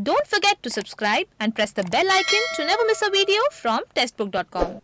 Don't forget to subscribe and press the bell icon to never miss a video from testbook.com.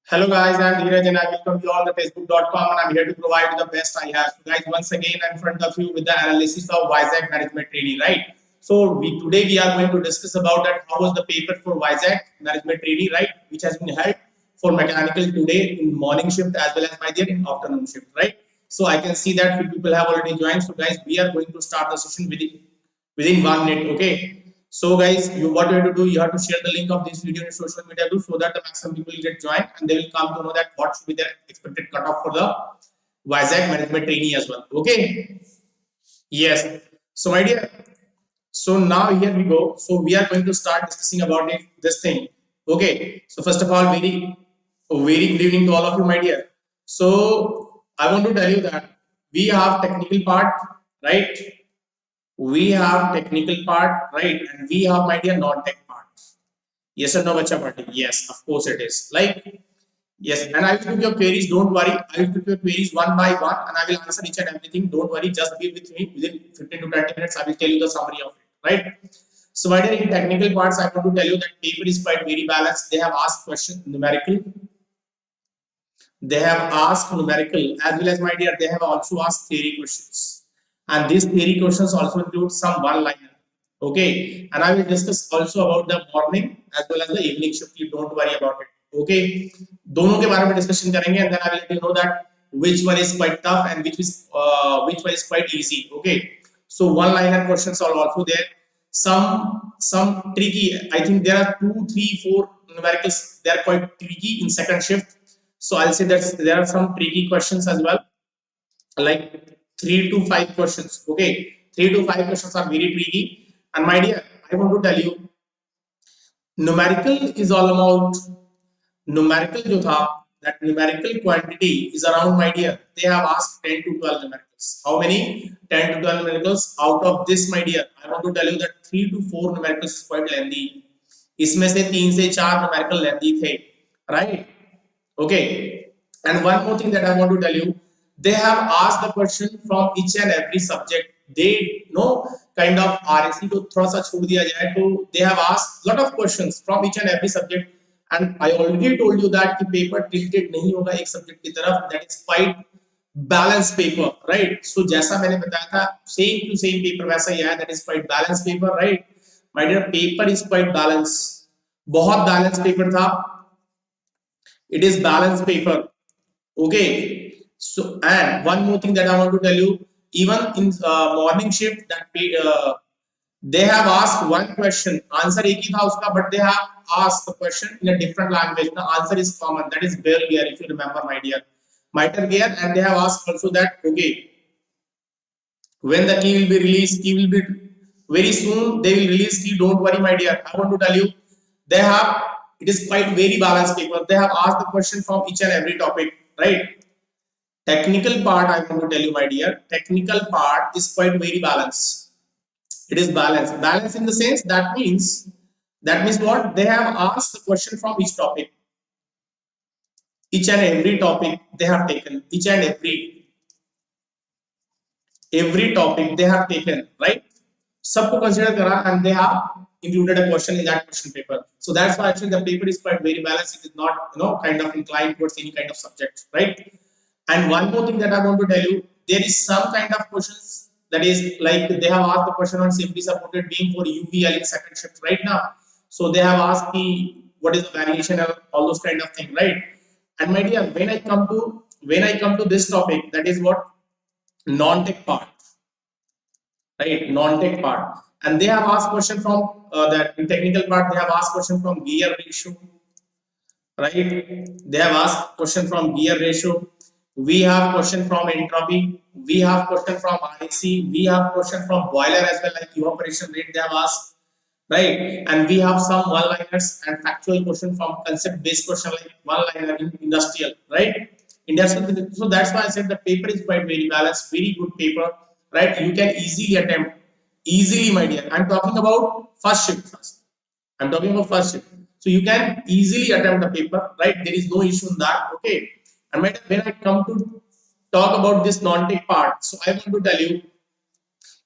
Hello guys, I'm Dhiraj and I welcome you all to Testbook.com and I'm here to provide you the best I have. So guys, once again I'm in front of you with the analysis of Vizag Management Trainee, right? So today we are going to discuss about that how was the paper for Vizag Management Trainee, right? Which has been held for mechanical today in morning shift as well as my dear in afternoon shift, right? So I can see that few people have already joined. So guys, we are going to start the session within 1 minute, okay? So guys, what you have to do, you have to share the link of this video in social media group so that the maximum people get joined and they will come to know that what should be their expected cutoff for the Vizag Management Trainee as well. Okay. Yes. So my dear, so now here we go. So we are going to start discussing about this thing. Okay. So first of all, very good evening to all of you, my dear. So I want to tell you that we have technical part, right? We have technical part, right? And we have, my dear, non-tech part. Yes or no, bacha party? Yes, of course it is. Like, yes, and I will take your queries, don't worry. I will take your queries one by one and I will answer each and everything. Don't worry, just be with me. Within 15 to 20 minutes, I will tell you the summary of it, right? So, my dear, in technical parts, I want to tell you that paper is quite very balanced. They have asked questions numerical. They have asked numerical as well as, my dear, they have also asked theory questions. And these theory questions also include some one-liner. Okay, and I will discuss also about the morning as well as the evening shift. You don't worry about it. Okay, दोनों के बारे में discussion करेंगे and then I will let you know that which one is quite tough and which one is quite easy. Okay, so one-liner questions are also there. Some tricky. I think there are 2, 3, 4 numericals. They are quite tricky in second shift. So I'll say that there are some tricky questions as well, like 3 to 5 questions. Okay, 3 to 5 questions are very tricky. And my dear, I want to tell you, numerical is all about numerical. जो था, that numerical quantity is around, my dear. They have asked 10 to 12 numericals. How many? 10 to 12 numericals. Out of this, my dear, I want to tell you that 3 to 4 numericals is quite lengthy. इसमें से 3 से 4 numerical lengthy थे, right? Okay. And one more thing that I want to tell you. They have asked the question from each and every subject. They know kind of RSC को थोड़ा सा छोड़ दिया जाए तो they have asked lot of questions from each and every subject. And I already told you that कि paper tilted नहीं होगा एक subject की तरफ. That is quite balanced paper, right? So जैसा मैंने बताया था same to same paper वैसा ही आया. That is quite balanced paper, right? My dear, paper is quite balanced. बहुत balanced paper था. It is balanced paper. Okay. So, and one more thing that I want to tell you, even in morning shift, that they have asked one question. Answer एक ही था उसका, but they have asked the question in a different language. The answer is common. That is behavior, if you remember, my dear. Miter gear, and they have asked also that, okay, when the key will be released, key will be very soon. They will release key. Don't worry, my dear. I want to tell you, they have. It is quite very balanced paper. They have asked the question from each and every topic, right? Technical part, I want to tell you, my dear, technical part is quite very balanced. It is balanced. Balanced in the sense that means what? They have asked the question from each topic. Each and every topic they have taken. Each and every topic they have taken, right? सबको consider करा and they have included a question in that question paper. So that's why actually the paper is quite very balanced. It is not, kind of inclined towards any kind of subject, right? And one more thing that I want to tell you, there is some kind of questions that is like they have asked the question on simply supported beam for UVL in second shift right now. So they have asked me what is the variation of all those kind of things, right? And my dear, when I come to this topic, that is what non-tech part, right? Non-tech part, and they have asked question from that in technical part. They have asked question from gear ratio, right? They have asked question from gear ratio. We have question from entropy. We have question from RAC. We have question from boiler as well, like evaporation rate they have asked, right? And we have some one-liners and factual question from concept-based question like one-liner in industrial, right? Industrial. So that's why I said the paper is quite very balanced, very good paper, right? You can easily attempt, easily, my dear. I'm talking about first shift first. So you can easily attempt the paper, right? There is no issue in that, okay? And when I come to talk about this non-tech part, so I want to tell you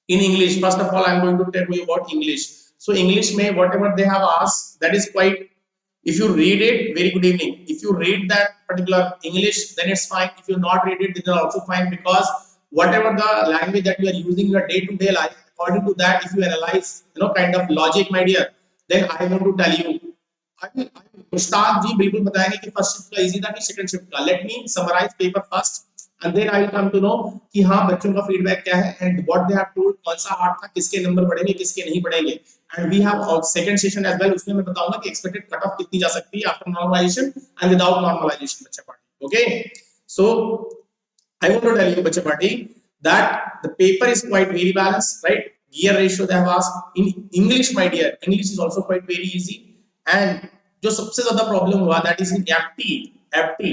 in English. First of all, I'm going to tell you about English. So English may whatever they have asked, that is quite. If you read it, very good evening. If you read that particular English, then it's fine. If you not read it, then it's also fine, because whatever the language that you are using in your day-to-day life, according to that, if you analyze, kind of logic, my dear, then I want to tell you. Mushtaq जी बिल्कुल बताएंगे कि first shift का easy था कि second shift का. Let me summarise paper first and then I will come to know कि हाँ बच्चों का फीडबैक क्या है and what they have told, कौन सा हार्ड था, किसके नंबर बढ़ेंगे किसके नहीं बढ़ेंगे. And we have second session as well, उसमें मैं बताऊंगा कि एक्सपेक्टेड कट ऑफ कितनी जा सकती है after normalization and without normalization. बच्चा party okay. So I want to tell you, Bacha Party, that the paper is quite very balanced, right? Gear ratio they have asked in English, my dear. English is also quite very easy. And जो सबसे ज्यादा problem हुआ, that is in FT.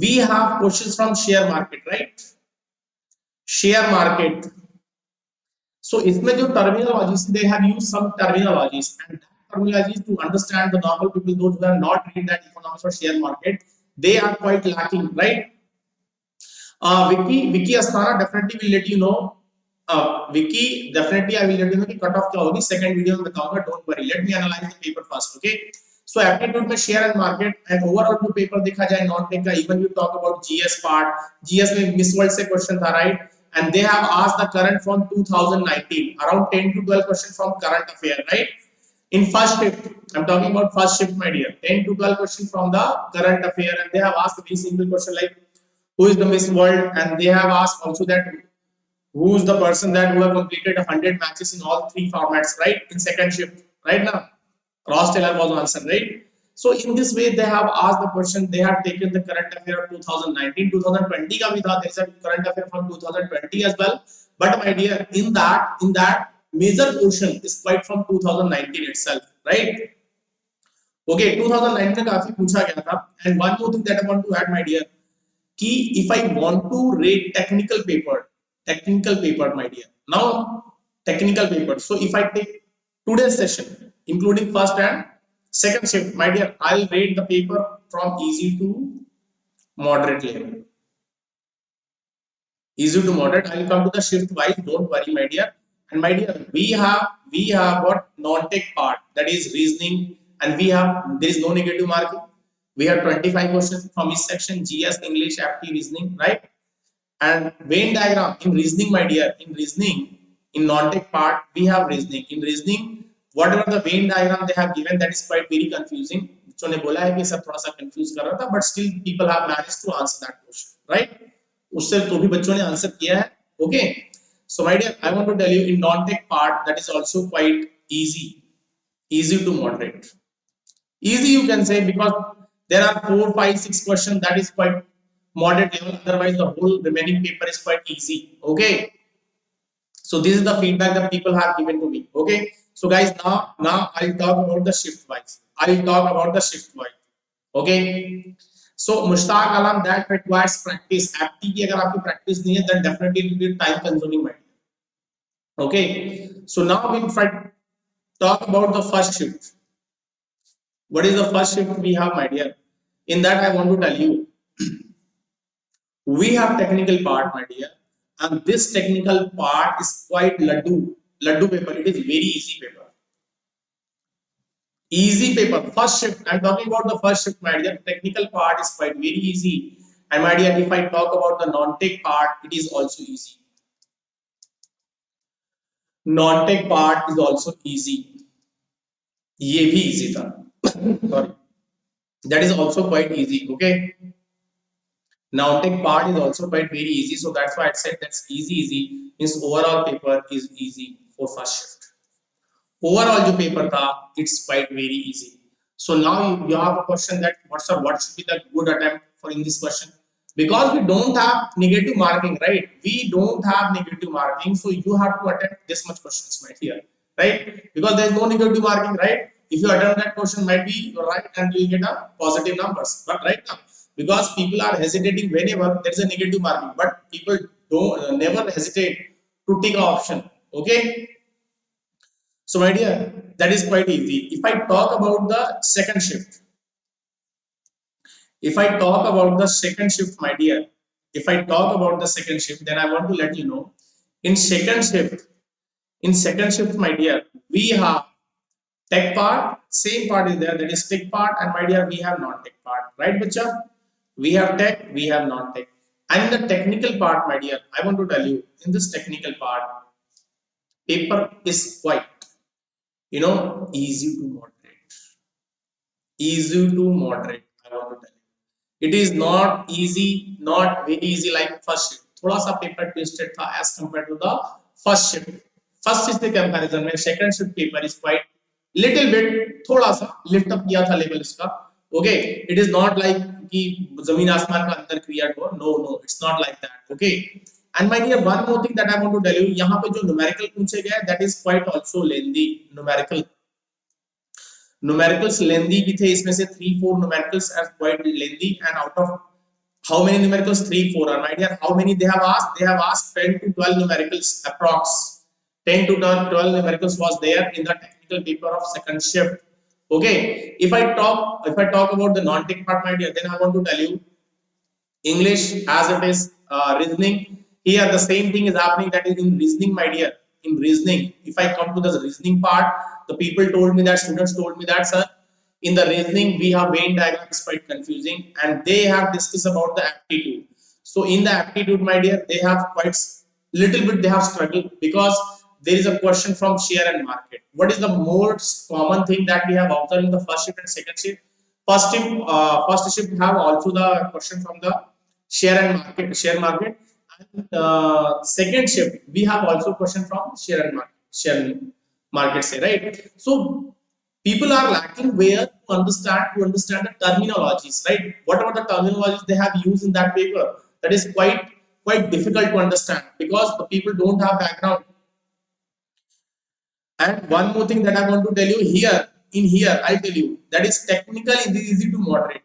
We have questions from share market, right? Share market. So इसमें जो terminologies, they have used some terminologies, and that terminologies to understand the normal people, those who have not read that economics or share market, they are quite lacking, right? Vicky Asthana definitely will let you know. Vicky, definitely I will let you know कि cut off क्या होगी. Second video में बताऊंगा. Don't worry. Let me analyze the paper first. Okay. So aptitude में share and market and overall जो paper देखा जाए non-tech का, even you talk about GS part. GS में Miss World से question था, right? And they have asked the current from 2019, around 10 to 12 questions from current affair, right? In first shift, I'm talking about first shift, my dear. 10 to 12 questions from the current affair, and they have asked a very simple question like, who is the Miss World? And they have asked also that who is the person that who have completed 100 matches in all three formats, right? In second shift, right now. Ross Taylor was answered, right? So in this way, they have asked the question. They have taken the current affair of 2019, 2020 ka bhi tha. There is a current affair from 2020 as well. But my dear, in that major portion is quite from 2019 itself, right? Okay, 2019 में काफी पूछा गया था. And one more thing that I want to add, my dear, कि if I want to rate technical paper, my dear. Now technical paper. So if I take today's session, including first and second shift, my dear, I'll rate the paper from easy to moderate level. Easy to moderate. I'll come to the shift wise. Don't worry, my dear. And my dear, we have got non-tech part, that is reasoning, and there is no negative marking. We have 25 questions from each section: GS, English, FT, reasoning, right? And Venn diagram in reasoning, my dear. In reasoning, in non-tech part, we have reasoning. In reasoning, whatever the Venn diagram they have given, that is quite very confusing. बच्चों ने बोला है कि सब थोड़ा सा confuse कर रहा था, but still people have managed to answer that question, right? उससे तो भी बच्चों ने आंसर किया है. Okay. So my dear, I want to tell you in non-tech part, that is also quite easy to moderate. Easy you can say, because there are 4, 5, 6 questions, that is quite moderate level. Otherwise, the whole remaining paper is quite easy. Okay. So this is the feedback that people have given to me. Okay. So guys, now I'll talk about the shift wise. Okay. So Mushtaq Alam, that requires practice. FT की अगर आपकी practice नहीं है, then definitely it will be time consuming. Okay. So now we'll talk about the first shift. What is the first shift we have, my dear? In that, I want to tell you, we have technical part, my dear, and this technical part is quite laddu paper. It is very easy paper. Easy paper. First shift. I'm talking about the first shift, my dear. Technical part is quite very easy. And my dear, if I talk about the non-tech part, it is also easy. Non-tech part is also easy. ये भी easy था. Sorry. That is also quite easy. Okay. Non-tech part is also quite very easy. So that's why I said that's easy. Means overall paper is easy for first shift. Overall जो paper था, it's quite very easy. So now you have a question that what should be the good attempt for in this question? Because we don't have negative marking, right? We don't have negative marking, so you have to attempt this much questions, my dear, right? Because there is no negative marking, right? If you attempt that question, might be right and you will get a positive numbers. But right now, because people are hesitating whenever there is a negative marking, but people don't never hesitate to take an option. Okay. So my dear, that is quite easy. If I talk about the second shift, If I talk about the second shift, my dear, if I talk about the second shift, then I want to let you know, in second shift, my dear, we have tech part, same part is there, that is tech part, and my dear, we have non-tech part, right, bacha? We have tech, we have non-tech. And in the technical part, my dear, I want to tell you, in this technical part, paper is quite, easy to moderate. Easy to moderate, I want to tell you. It is not easy, not very easy like first shift. थोड़ा सा paper twisted था as compared to the first shift. First shift के comparison में second shift paper is quite little bit, थोड़ा सा lift up किया था level इसका. Okay, it is not like कि जमीन आसमान का अंतर create हुआ. No, it's not like that. Okay. And my dear, one more thing that I want to tell you, यहाँ पे जो numerical पूछे गए, that is quite also lengthy. Numericals lengthy भी थे, इसमें से 3-4 numericals are quite lengthy, and out of how many numericals? 3-4 are, my dear. How many they have asked? They have asked 10 to 12 numericals approx. 10 to 12 numericals was there in the technical paper of second shift. Okay, if I talk about the non-tech part, my dear, then I want to tell you English as it is, reasoning. Here the same thing is happening, that is in reasoning, my dear. In reasoning, if I come to the reasoning part, the people told me that, students told me that, sir, in the reasoning we have Venn diagram is quite confusing, and they have discussed about the aptitude. So in the aptitude, my dear, they have quite little bit, they have struggled, because there is a question from share and market. What is the most common thing that we have observed in the first shift and second shift? First shift have also the question from the share market, and second shift we have also question from share market, say, right? So people are lacking where to understand the terminologies, right? Whatever the terminologies they have used in that paper, that is quite difficult to understand, because the people don't have background. And one more thing that I want to tell you here, I'll tell you, that is technical is easy to moderate.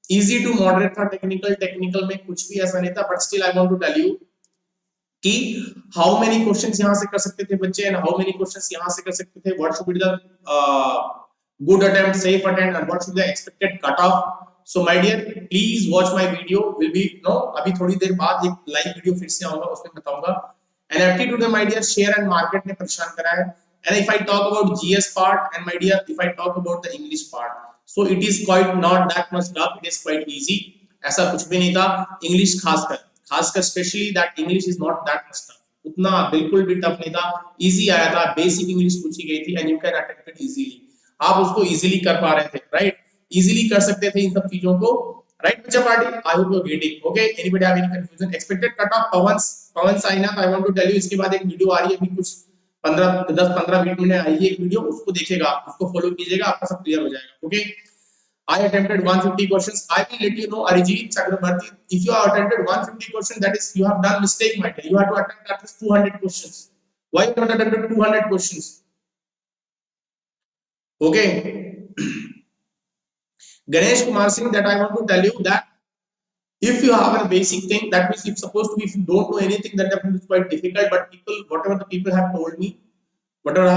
Easy to moderate for technical में कुछ भी ऐसा नहीं था, but still I want to tell you कि how many questions यहाँ से कर सकते थे बच्चे, and how many questions यहाँ से कर सकते थे, what should be the good attempt, safe attempt, and what should be the expected cutoff. So my dear, please watch my video. Will be अभी थोड़ी देर बाद एक लाइव वीडियो फिर से आऊंगा, उसमें बताऊंगा. And aptitude में, my dear, share and market ने परेशान करा है. And if I talk about GS part, and my dear, if I talk about the English part, so it is quite not that much tough. It is quite easy. ऐसा कुछ भी नहीं था. English खासकर specially that English is not that much tough. उतना बिल्कुल भी tough नहीं था, इजी आया था. बेसिक इंग्लिश पूछी गई थी, and you can attempt it easily. आप उसको इजीली कर पा रहे थे, राइट? इजीली कर सकते थे इन सब चीजों को, राइट बच्चा party? I hope you are getting. Okay, anybody have any confusion? Expected cut off Pawan Sainath, I want to tell you, इसके बाद एक वीडियो आ रही है अभी कुछ 10-15 मिनट में आई है एक वीडियो, उसको देखिएगा, उसको फॉलो कीजिएगा, आपका सब क्लियर हो जाएगा. Okay, I attempted 150 questions. I will let you know, Arijit Chakrabarti, if you have attempted 150 questions, that is you have done mistake, my dear. You have to attempt at least 200 questions. Why you not attempted 200 questions? Okay. Ganesh Kumar Singh, that I want to tell you that if you have a basic thing, that means if supposed to be, if you don't know anything, that definitely is quite difficult. But people, whatever the people have told me, whatever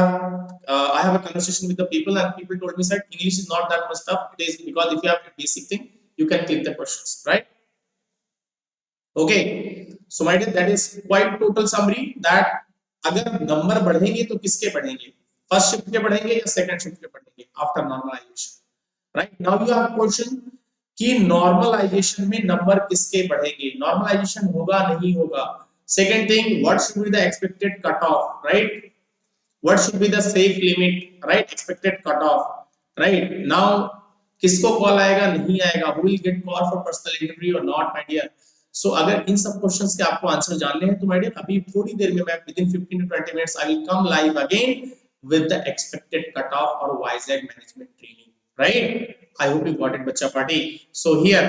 I have a conversation with the people, and people told me that English is not that much tough. It is because if you have a basic thing, you can click the questions, right? Okay, so my dear, that is quite total summary. That अगर number बढ़ेंगे तो किसके बढ़ेंगे? First shift के बढ़ेंगे या second shift के बढ़ेंगे after normalization, right? Now you have question कि नॉर्मलाइजेशन में नंबर किसके बढ़ेंगे? नॉर्मलाइजेशन होगा नहीं होगा? Second thing, what should be the expected cut off, right? What should be the safe limit, right? Expected cutoff, right? Now किसको call आएगा नहीं आएगा? Who will get call for personal interview or not, my dear? So अगर इन सब questions के आपको answer जानने हैं तो my dear, अभी थोड़ी देर में मैं within 15 to 20 minutes I will come live again with the expected cutoff or Vizag management training, right? I hope you got it, बच्चा party. So here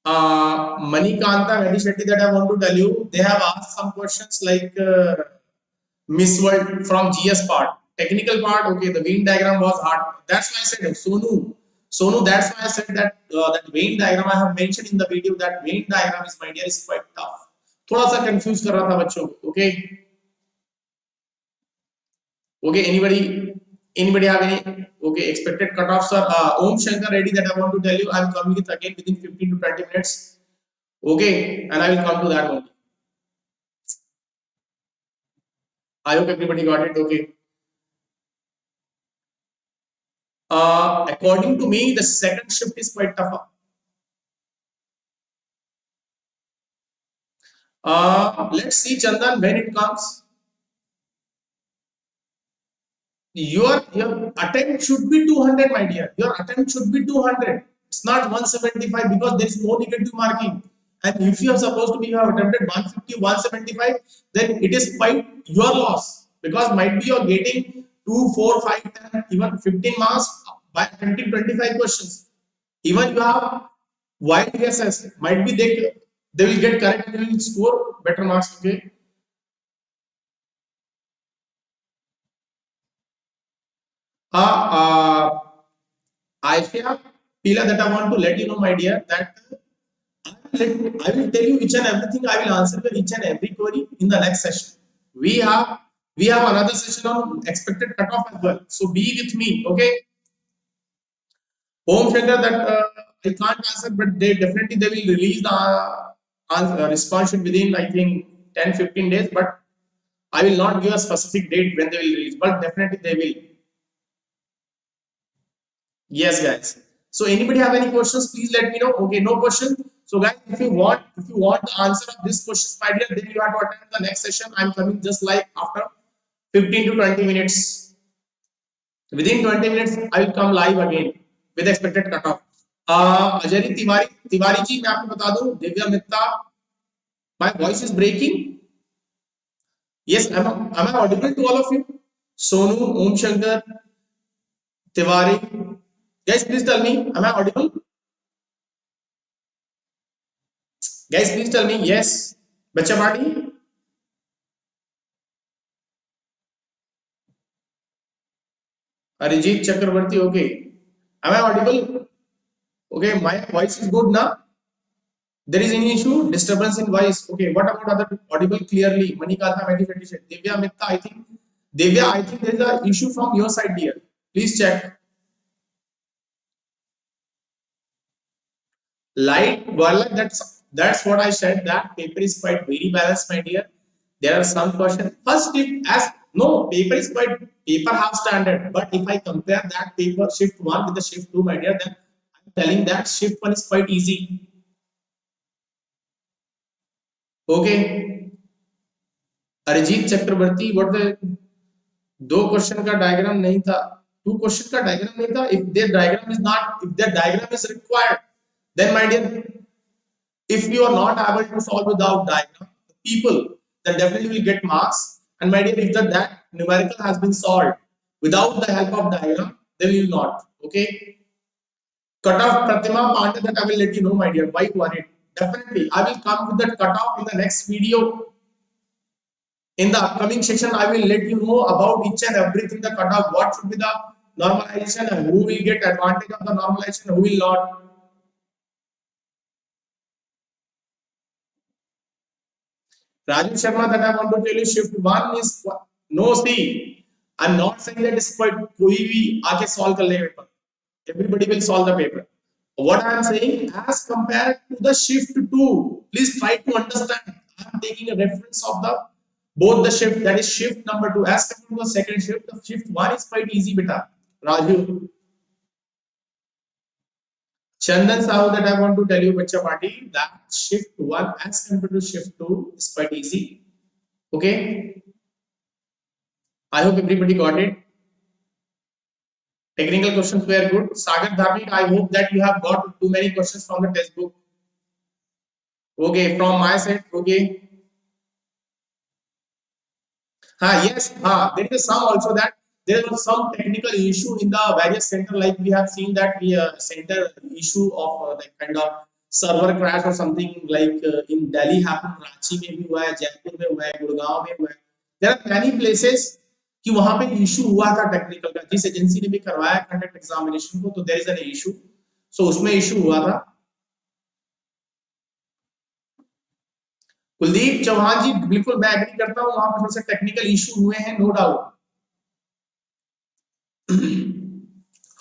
Manikanta Reddy Shetty, that I want to tell you, they have asked some questions like Miss World from GS part, technical part. Okay, the Venn diagram was hard. That's why I said Sonu. That's why I said that that Venn diagram I have mentioned in the video. That Venn diagram is, my dear, is quite tough. थोड़ा सा confuse कर रहा था बच्चों. Okay, anybody Anybody have any? Okay, expected cutoffs are Om Shankar Reddy, that I want to tell you. I'm coming with again within 15 to 20 minutes. Okay, and I will come to that one. I hope everybody got it. Okay. According to me, the second shift is quite tougher. Let's see, Chandan, when it comes. Your attempt should be 200, my dear. Your attempt should be 200. It's not 175 because there is no negative marking. And if you are supposed to be, you have attempted 150, 175, then it is quite your loss, because might be you're getting 2, 4, 5, 10, even 15 marks by attempting 25 questions. Even you have wide guesses, might be they will get correct and will score better marks. Okay. Aisha, Pila, that I want to let you know, my dear, that I will tell you each and everything. I will answer each and every query in the next session. We have another session on expected cutoff as well. So be with me, okay? Home Shankar, that I can't answer, but they will release the response within, I think, 10-15 days. But I will not give a specific date when they will release, but definitely they will. Yes, guys. So anybody have any questions? Please let me know. Okay, no question. So guys, if you want the answer of this question, my dear, then you have to attend the next session. I'm coming just like after 15 to 20 minutes. Within 20 minutes, I will come live again with expected cutoff. Ajari Tiwari ji, मैं आपको बता दूं, Divya Mitta, my voice is breaking. Yes, am I audible to all of you? Sonu, Om Shankar, Tiwari. Guys, please tell me, am I audible? Guys, please tell me yes. Bacha party. Arijit Chakrabarti, okay. Am I audible? Okay, my voice is good now. There is any issue? Disturbance in voice. Okay, what about other audible clearly? Manikatha, Meditation. Devya Mitta, I think. Devya, I think there is an issue from your side here. Please check. Light, well, that's what I said. That paper is quite very balanced, my dear. There are some questions. First, if as no paper is quite paper have standard, but if I compare that paper shift one with the shift two, my dear, then I'm telling that shift one is quite easy. Okay. Arijit Chakraborty, what the दो question का diagram नहीं था, to question का diagram नहीं था. If their diagram is not, if their diagram is required, then my dear, if you are not able to solve without diagram, people, then definitely will get marks. And my dear, if that numerical has been solved without the help of diagram, then you will not. Okay. Cutoff Pratima Pandey, that I will let you know, my dear. Why worried? Definitely, I will come with that cutoff in the next video. In the upcoming section, I will let you know about each and everything, the cutoff, what should be the normalization, and who will get advantage of the normalization, who will not. Raju Sharma, that I want to tell you, shift one is no. See, I'm not saying that it's quite koi bhi aake solve kar le paper. Everybody will solve the paper. What I am saying, as compared to the shift two, please try to understand. I am taking a reference of the both the shift, that is shift number two, as compared to the second shift. The shift one is quite easy, beta. Raju. Chandan Sahu, that I want to tell you, Bacha Party, that shift one as compared to shift two is quite easy. Okay. I hope everybody got it. Technical questions were good. Sagar Dharmik, I hope that you have got too many questions from the textbook. Okay, from my side, okay. Yes, there is some also that there was some technical issue in the various center, like we have seen that we center issue of that kind of server crash or something, like in Delhi happened, Ranchi में भी हुआ है, जयपुर में हुआ है, गुड़गांव में हुआ है. There are many places कि वहां पे इशू हुआ था टेक्निकल का, जिस एजेंसी ने भी करवाया कंडक्ट एग्जामिनेशन को, तो देयर इज एन इशू. सो उसमें इशू हुआ था. कुलदीप चौहान जी, बिल्कुल मैं एग्री करता हूं, वहां पर थोड़े से टेक्निकल इशू हुए हैं, नो डाउट.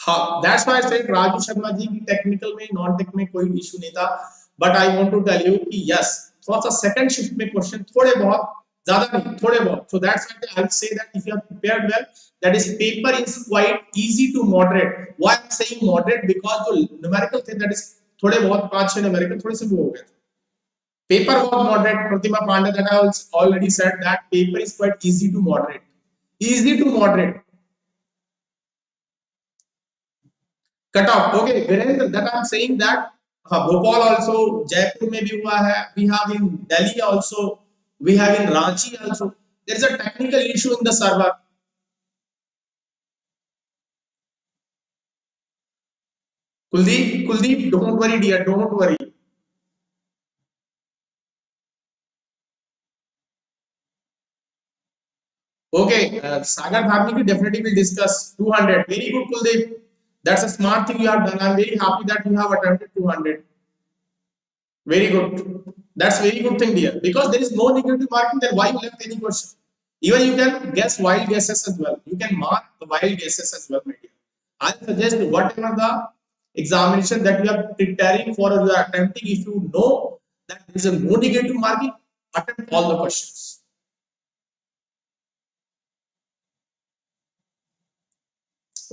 हाँ, that's why I said Raju Sharma ji की टेक्निकल में नॉन टेक में कोई इशू नहीं था, but I want to tell you कि यस थोड़ा सा सेकंड शिफ्ट में क्वेश्चन थोड़े बहुत, ज्यादा नहीं थोड़े बहुत, so that's why I will say that if you have prepared well, that is paper is quite easy to moderate. Why I'm saying moderate, because जो न्यूमेरिकल थे that is थोड़े बहुत 5-6 न्यूमेरिकल थोड़े से वो हो गए थे. Paper was moderate. Pratima Pandya, that I already said that paper is quite easy to moderate. Easy to moderate. Cut off. Okay, Virendra, that I'm saying that Bhopal also, Jaipur में भी हुआ है. We have in Delhi also. We have in Ranchi also. There is a technical issue in the server. Kuldeep, don't worry, dear. Don't worry. Okay, Sagar Dharmi we definitely will discuss 200. Very good, Kuldeep. That's a smart thing you have done. I'm very happy that you have attempted 200. Very good. That's very good thing, dear. Because there is no negative marking, then why you left any question? Even you can guess wild guesses as well. You can mark the wild guesses as well, my dear. I suggest whatever the examination that you are preparing for or you are attempting, if you know that there is a no negative marking, attempt all the questions.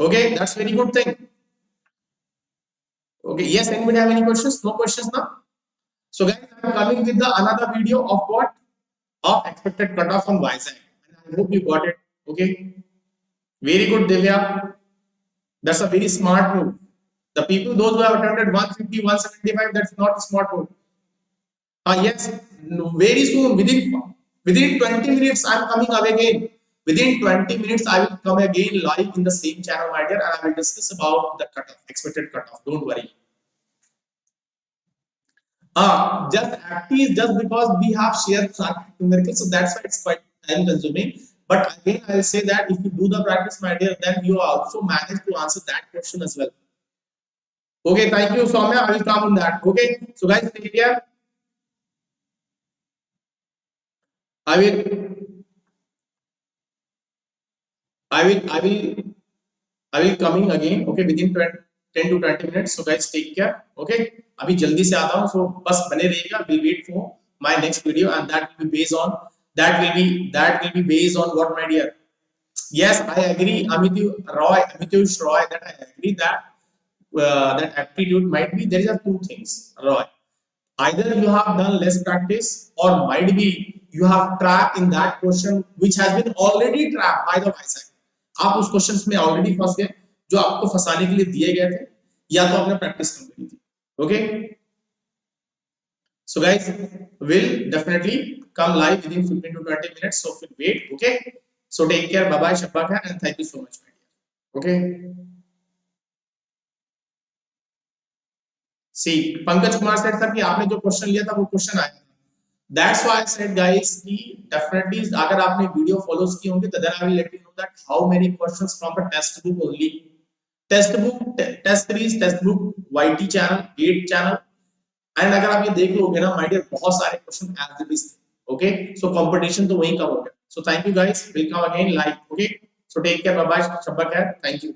Okay, that's very good thing. Okay, yes, anybody have any questions? No questions now? So guys, I'm coming with the another video of what? Of expected cutoff on Vizag. And I hope you got it. Okay. Very good, Divya. That's a very smart move. The people, those who have attempted 150, 175, that's not a smart move. Yes, very soon, within 20 minutes, I'm coming up again. Within 20 minutes, I will come again live in the same channel, my dear, and I will discuss about the cutoff, expected cutoff. Don't worry. Just active just because we have shared numerical, so that's why it's quite time consuming. But again, I will say that if you do the practice, my dear, then you also manage to answer that question as well. Okay, thank you, Soumya. I will come on that. Okay, so guys, take care. I will, I will, I will, I will coming again. Okay, within 10 to 20 minutes. So guys, take care. Okay, अभी जल्दी से आता हूँ. So बस बने रहिएगा. We'll wait for my next video, and that will be based on based on what, my dear? Yes, I agree, Amitush Roy, that I agree that that aptitude might be there is a two things, Roy. Either you have done less practice, or might be you have trapped in that question which has been already trapped by the Vizag. आप उस questions में already फंस गए जो आपको फंसाने के लिए दिए गए थे, या तो आपने प्रैक्टिस कम करी थी. Okay, so guys, will definitely come live within 15 to 20 minutes, so wait. Okay, so take care, bye bye, shabba khair, and thank you so much, my dear. Okay, see, Pankaj Kumar said sir कि आपने जो question लिया था वो question आया था. That's why I said, guys, कि definitely अगर आपने वीडियो फॉलोस की होंगे तो then I will let you know that how many questions from the test book only, test book, test series, test book, YT channel, 8 channel, and अगर आप ये देख लोगे ना, माय डियर, बहुत सारे question as it is. Okay, so competition तो वहीं का हो गया. So thank you guys, welcome again live. Okay, so take care, bye bye, शब्बा खैर, थैंक यू.